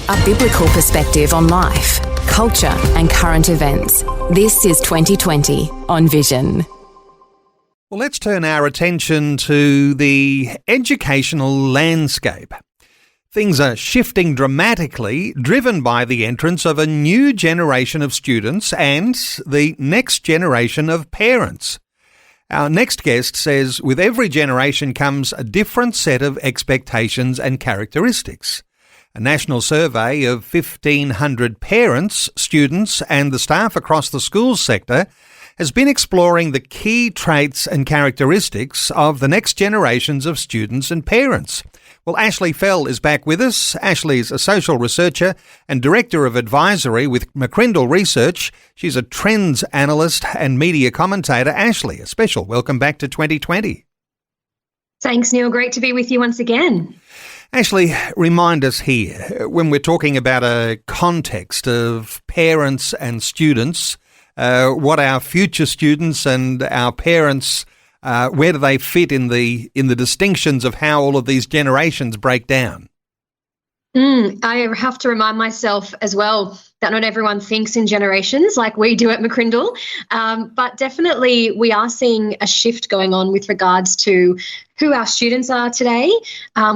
a biblical perspective on life, culture and current events. This is 2020 on Vision. Well, let's turn our attention to the educational landscape. Things are shifting dramatically, driven by the entrance of a new generation of students and the next generation of parents. Our next guest says with every generation comes a different set of expectations and characteristics. A national survey of 1,500 parents, students and the staff across the schools sector has been exploring the key traits and characteristics of the next generations of students and parents. Well, Ashley Fell is back with us. Ashley's a social researcher and director of advisory with McCrindles Research. She's a trends analyst and media commentator. Ashley, a special welcome back to 2020. Thanks, Neil. Great to be with you once again. Ashley, remind us here, when we're talking about a context of parents and students, what our future students and our parents, where do they fit in the distinctions of how all of these generations break down? I have to remind myself as well that not everyone thinks in generations like we do at McCrindle, but definitely we are seeing a shift going on with regards to who our students are today.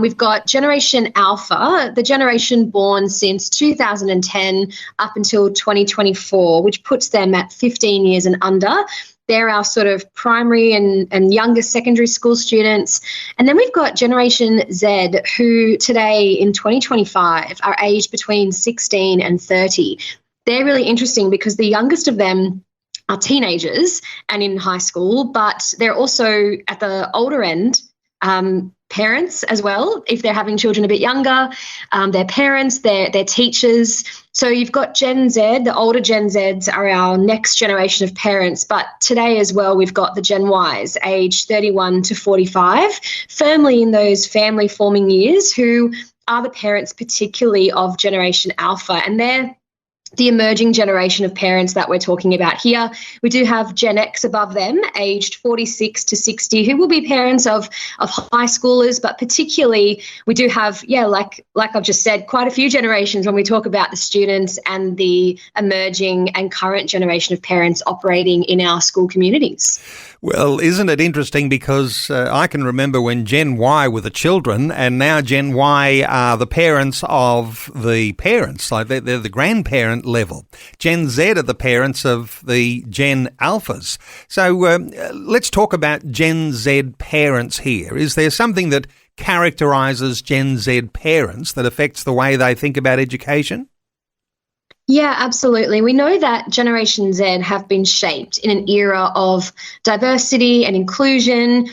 We've got Generation Alpha, the generation born since 2010 up until 2024, which puts them at 15 years and under. They're our sort of primary and younger secondary school students. And then we've got Generation Z, who today in 2025 are aged between 16 and 30. They're really interesting because the youngest of them are teenagers and in high school, but they're also at the older end, parents as well, if they're having children a bit younger, their parents, their teachers. So you've got Gen Z, the older Gen Zs are our next generation of parents, but today as well we've got the Gen Ys, aged 31 to 45, firmly in those family forming years, who are the parents particularly of Generation Alpha, and they're the emerging generation of parents that we're talking about here. We do have Gen X above them, aged 46 to 60, who will be parents of high schoolers, but particularly we do have, like I've just said, quite a few generations when we talk about the students and the emerging and current generation of parents operating in our school communities. Well, isn't it interesting because I can remember when Gen Y were the children and now Gen Y are the parents of the parents, like they're the grandparent level. Gen Z are the parents of the Gen Alphas. So let's talk about Gen Z parents here. Is there something that characterises Gen Z parents that affects the way they think about education? Yeah, absolutely. We know that Generation Z have been shaped in an era of diversity and inclusion.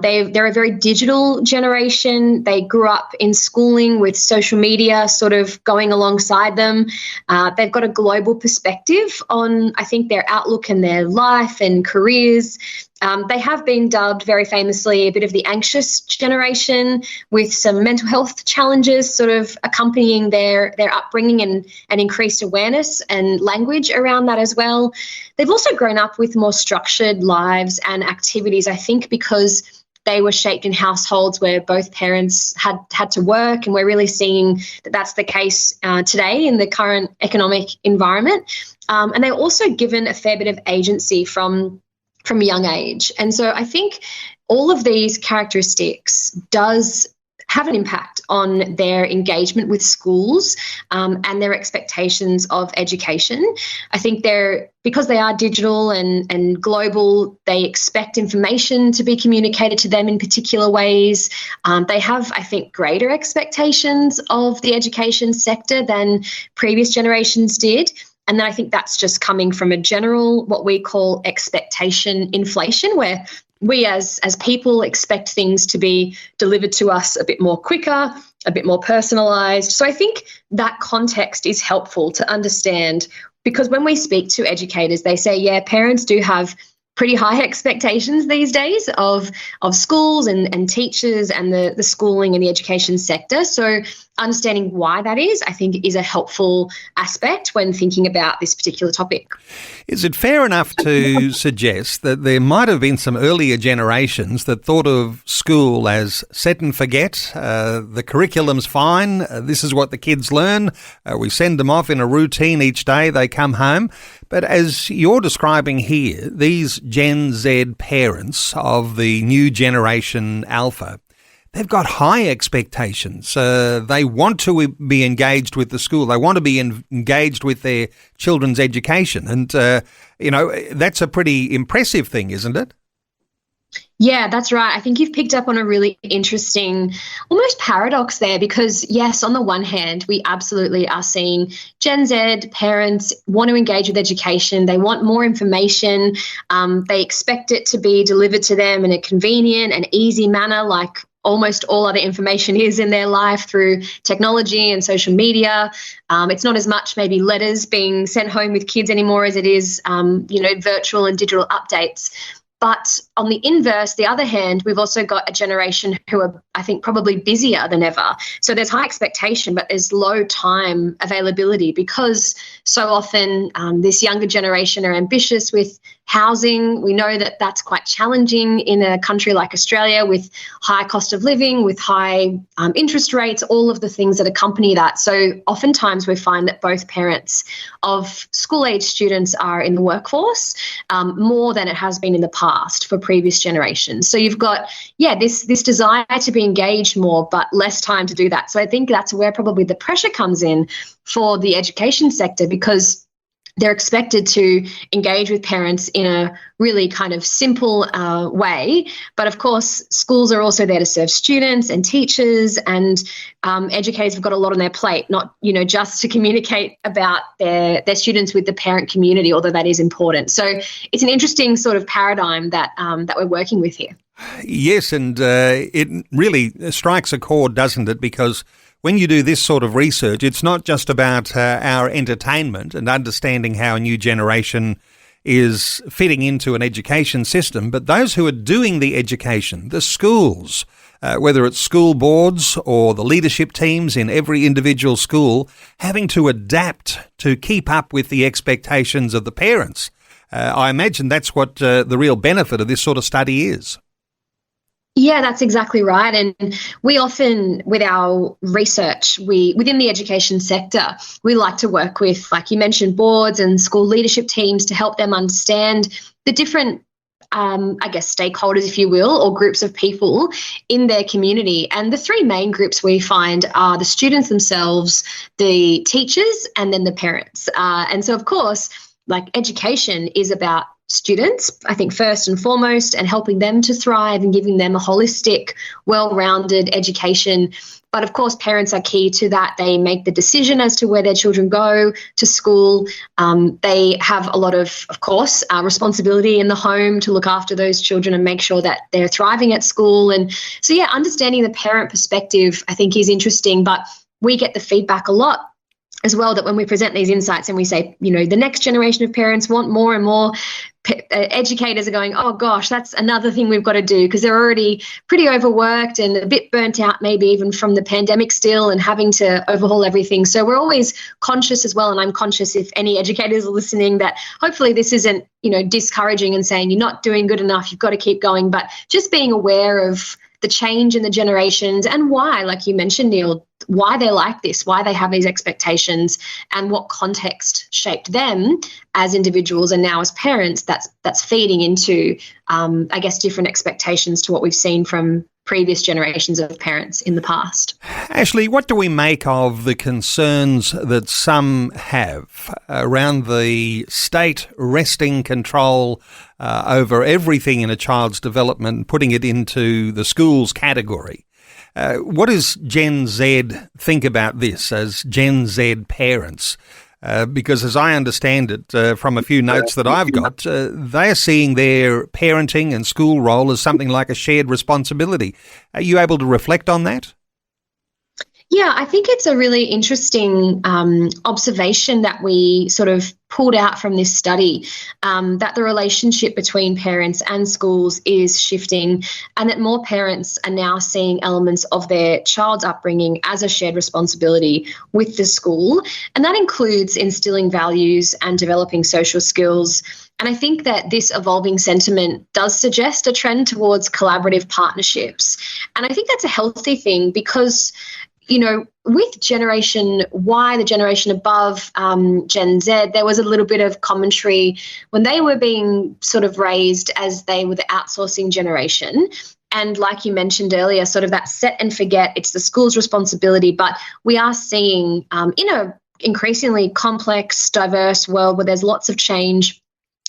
They're a very digital generation. They grew up in schooling with social media sort of going alongside them. They've got a global perspective on, I think, their outlook and their life and careers. They have been dubbed very famously a bit of the anxious generation, with some mental health challenges sort of accompanying their upbringing and increased awareness and language around that as well. They've also grown up with more structured lives and activities, I think, because they were shaped in households where both parents had to work, and we're really seeing that that's the case today in the current economic environment. And they're also given a fair bit of agency from a young age. And so I think all of these characteristics does have an impact on their engagement with schools and their expectations of education. I think because they are digital and global, they expect information to be communicated to them in particular ways. They have, I think, greater expectations of the education sector than previous generations did. And then I think that's just coming from a general, what we call expectation inflation, where we as people expect things to be delivered to us a bit more quicker, a bit more personalised. So I think that context is helpful to understand, because when we speak to educators, they say, parents do have pretty high expectations these days of schools and teachers and the schooling and the education sector. So understanding why that is, I think, is a helpful aspect when thinking about this particular topic. Is it fair enough to suggest that there might have been some earlier generations that thought of school as set and forget? The curriculum's fine. This is what the kids learn. We send them off in a routine each day. They come home. But as you're describing here, these Gen Z parents of the new generation Alpha, they've got high expectations. They want to be engaged with the school. They want to be engaged with their children's education. And, that's a pretty impressive thing, isn't it? Yeah, that's right. I think you've picked up on a really interesting almost paradox there because, yes, on the one hand, we absolutely are seeing Gen Z parents want to engage with education. They want more information. They expect it to be delivered to them in a convenient and easy manner, like almost all other information is in their life through technology and social media. It's not as much maybe letters being sent home with kids anymore as it is, virtual and digital updates. But on the inverse, the other hand, we've also got a generation who are, I think, probably busier than ever. So there's high expectation, but there's low time availability because so often this younger generation are ambitious with housing. We know that that's quite challenging in a country like Australia with high cost of living, with high interest rates, all of the things that accompany that. So oftentimes we find that both parents of school-age students are in the workforce more than it has been in the past for previous generations. So you've got, this desire to be engaged more, but less time to do that. So I think that's where probably the pressure comes in for the education sector because they're expected to engage with parents in a really kind of simple way. But of course, schools are also there to serve students and teachers, and educators have got a lot on their plate, not, just to communicate about their students with the parent community, although that is important. So it's an interesting sort of paradigm that we're working with here. Yes, and it really strikes a chord, doesn't it? Because when you do this sort of research, it's not just about our entertainment and understanding how a new generation is fitting into an education system, but those who are doing the education, the schools, whether it's school boards or the leadership teams in every individual school, having to adapt to keep up with the expectations of the parents. I imagine that's what the real benefit of this sort of study is. Yeah, that's exactly right. And we often, with our research, within the education sector, we like to work with, like you mentioned, boards and school leadership teams to help them understand the different stakeholders, if you will, or groups of people in their community. And the three main groups we find are the students themselves, the teachers, and then the parents. And so, of course, like education is about students, I think, first and foremost, and helping them to thrive and giving them a holistic, well-rounded education. But of course, parents are key to that. They make the decision as to where their children go to school. They have a lot of course, responsibility in the home to look after those children and make sure that they're thriving at school. And so, understanding the parent perspective, I think, is interesting. But we get the feedback a lot as well that when we present these insights and we say, the next generation of parents want more and more, educators are going, oh gosh, that's another thing we've got to do because they're already pretty overworked and a bit burnt out, maybe even from the pandemic still, and having to overhaul everything. So we're always conscious as well, and I'm conscious if any educators are listening that hopefully this isn't, discouraging and saying you're not doing good enough, you've got to keep going, but just being aware of the change in the generations and why, like you mentioned, Neil, why they're like this, why they have these expectations, and what context shaped them as individuals and now as parents. That's feeding into, different expectations to what we've seen from previous generations of parents in the past. Ashley, what do we make of the concerns that some have around the state wresting control over everything in a child's development and putting it into the schools category? What does Gen Z think about this as Gen Z parents? Because as I understand it from a few notes that I've got, they're seeing their parenting and school role as something like a shared responsibility. Are you able to reflect on that? Yeah, I think it's a really interesting observation that we sort of pulled out from this study, that the relationship between parents and schools is shifting, and that more parents are now seeing elements of their child's upbringing as a shared responsibility with the school. And that includes instilling values and developing social skills. And I think that this evolving sentiment does suggest a trend towards collaborative partnerships. And I think that's a healthy thing because, you know, with Generation Y, the generation above Gen Z, there was a little bit of commentary when they were being sort of raised as they were the outsourcing generation. And like you mentioned earlier, sort of that set and forget, it's the school's responsibility. But we are seeing in a increasingly complex, diverse world where there's lots of change,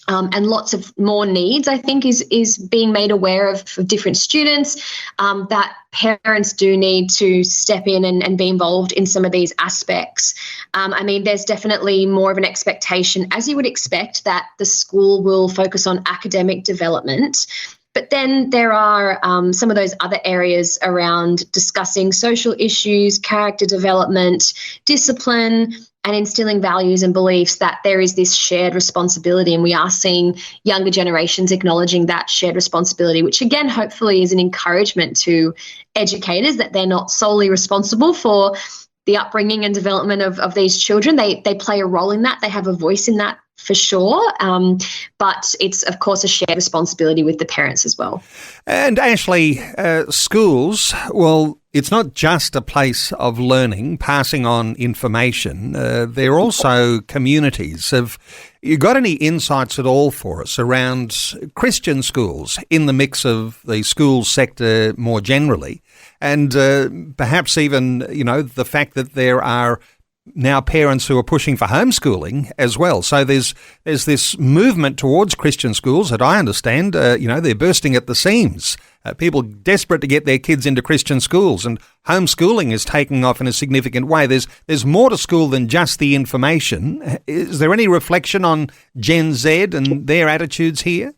and lots of more needs, I think, is being made aware of for different students, that parents do need to step in and be involved in some of these aspects. I mean, there's definitely more of an expectation, as you would expect, that the school will focus on academic development. But then there are some of those other areas around discussing social issues, character development, discipline, and instilling values and beliefs, that there is this shared responsibility. And we are seeing younger generations acknowledging that shared responsibility, which again, hopefully is an encouragement to educators that they're not solely responsible for the upbringing and development of these children. They play a role in that. They have a voice in that for sure. But it's, of course, a shared responsibility with the parents as well. And Ashley, schools, well, it's not just a place of learning, passing on information. They're also communities. Have you got any insights at all for us around Christian schools in the mix of the school sector more generally? And perhaps even, you know, the fact that there are now parents who are pushing for homeschooling as well. So there's this movement towards Christian schools that I understand, they're bursting at the seams. People desperate to get their kids into Christian schools, and homeschooling is taking off in a significant way. There's more to school than just the information. Is there any reflection on Gen Z and their attitudes here?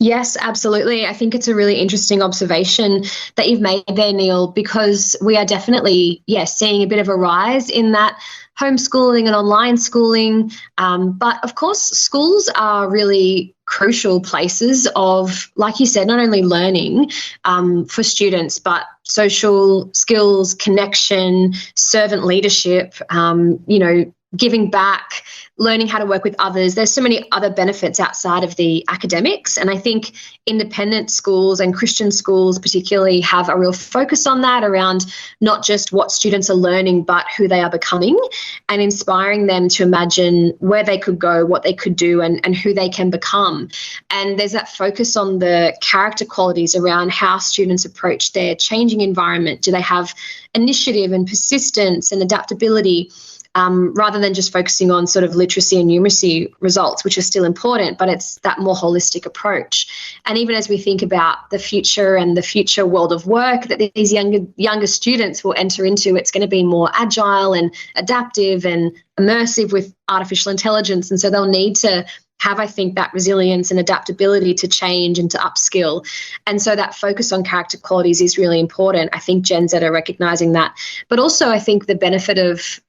Yes, absolutely. I think it's a really interesting observation that you've made there, Neil, because we are definitely, seeing a bit of a rise in that homeschooling and online schooling. But of course, schools are really crucial places of, like you said, not only learning for students, but social skills, connection, servant leadership, giving back, learning how to work with others. There's so many other benefits outside of the academics. And I think independent schools and Christian schools particularly have a real focus on that, around not just what students are learning, but who they are becoming, and inspiring them to imagine where they could go, what they could do, and who they can become. And there's that focus on the character qualities around how students approach their changing environment. Do they have initiative and persistence and adaptability? Rather than just focusing on sort of literacy and numeracy results, which are still important, but it's that more holistic approach. And even as we think about the future and the future world of work that these younger students will enter into, it's going to be more agile and adaptive and immersive with artificial intelligence. And so they'll need to have, I think, that resilience and adaptability to change and to upskill. And so that focus on character qualities is really important. I think Gen Z are recognising that. But also I think the benefit of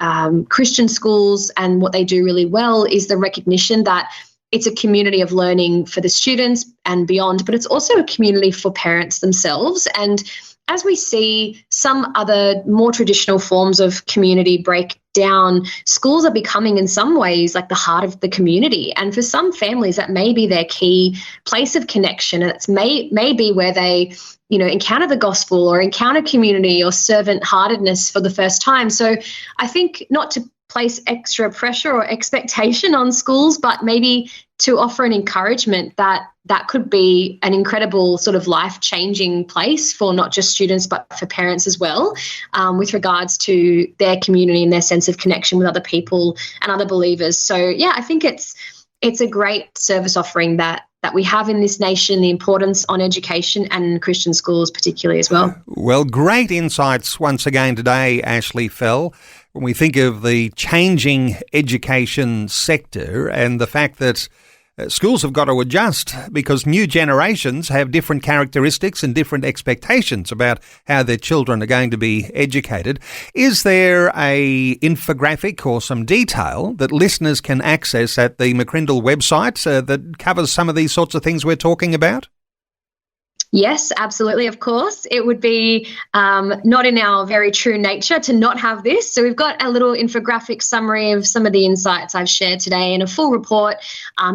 Christian schools and what they do really well is the recognition that it's a community of learning for the students and beyond, but it's also a community for parents themselves. And as we see some other more traditional forms of community break down, schools are becoming in some ways like the heart of the community. And for some families, that may be their key place of connection. And it's may be where they, encounter the gospel or encounter community or servant-heartedness for the first time. So I think not to place extra pressure or expectation on schools, but maybe to offer an encouragement that could be an incredible sort of life-changing place for not just students, but for parents as well, with regards to their community and their sense of connection with other people and other believers. So, I think it's a great service offering that we have in this nation, the importance on education and Christian schools particularly as well. Well, great insights once again today, Ashley Fell. When we think of the changing education sector and the fact that schools have got to adjust because new generations have different characteristics and different expectations about how their children are going to be educated. Is there a infographic or some detail that listeners can access at the McCrindle website that covers some of these sorts of things we're talking about? Yes, absolutely, of course. It would be not in our very true nature to not have this. So we've got a little infographic summary of some of the insights I've shared today and a full report.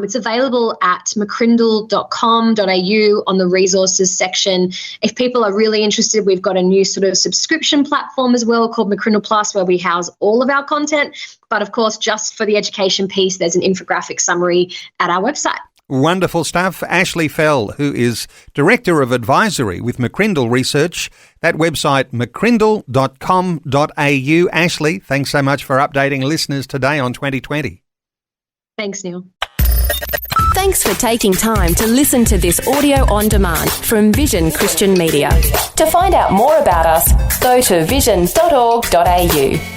It's available at mccrindle.com.au on the resources section. If people are really interested, we've got a new sort of subscription platform as well called McCrindle Plus, where we house all of our content. But of course, just for the education piece, there's an infographic summary at our website. Wonderful stuff. Ashley Fell, who is Director of Advisory with McCrindle Research. That website, mccrindle.com.au. Ashley, thanks so much for updating listeners today on 2020. Thanks, Neil. Thanks for taking time to listen to this audio on demand from Vision Christian Media. To find out more about us, go to vision.org.au.